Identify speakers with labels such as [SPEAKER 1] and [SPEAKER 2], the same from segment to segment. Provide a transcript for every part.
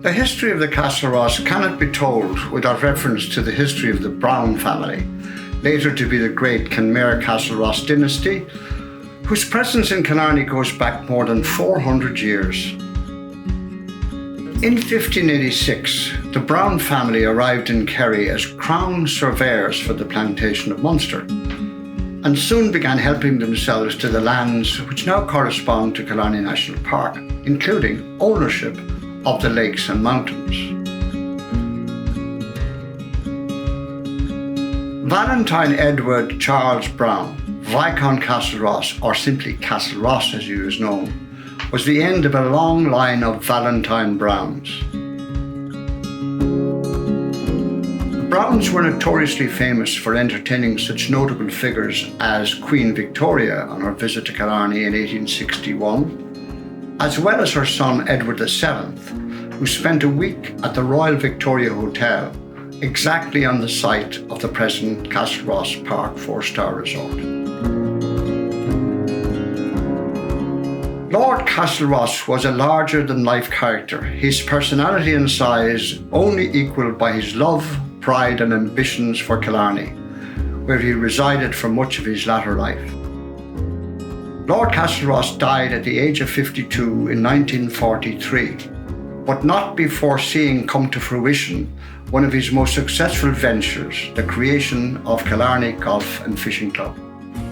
[SPEAKER 1] The history of the Castlerosse cannot be told without reference to the history of the Brown family, later to be the great Kenmare Castlerosse dynasty, whose presence in Killarney goes back more than 400 years. In 1586, the Brown family arrived in Kerry as crown surveyors for the plantation of Munster, and soon began helping themselves to the lands which now correspond to Killarney National Park, including ownership of the lakes and mountains. Valentine Edward Charles Brown, Viscount Castlerosse, or simply Castlerosse as he was known, was the end of a long line of Valentine Browns. The Browns were notoriously famous for entertaining such notable figures as Queen Victoria on her visit to Killarney in 1861, as well as her son Edward VII, who spent a week at the Royal Victoria Hotel, exactly on the site of the present Castlerosse Park 4-star resort. Lord Castlerosse was a larger-than-life character, his personality and size only equalled by his love, pride and ambitions for Killarney, where he resided for much of his latter life. Lord Castlerosse died at the age of 52 in 1943, but not before seeing come to fruition one of his most successful ventures, the creation of Killarney Golf and Fishing Club.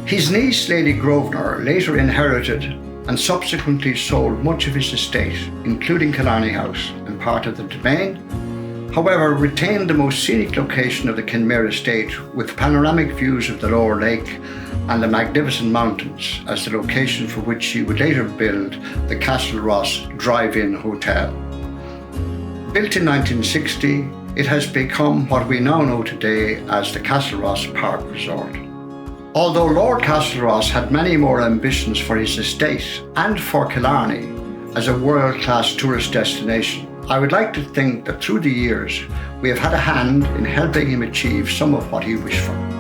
[SPEAKER 1] His niece, Lady Grosvenor, later inherited and subsequently sold much of his estate, including Killarney House and part of the domain, however retained the most scenic location of the Kenmare estate with panoramic views of the lower lake and the magnificent mountains as the location for which she would later build the Castlerosse Drive-In Hotel. Built in 1960, it has become what we now know today as the Castlerosse Park Resort. Although Lord Castlerosse had many more ambitions for his estate and for Killarney as a world-class tourist destination, I would like to think that through the years we have had a hand in helping him achieve some of what he wished for.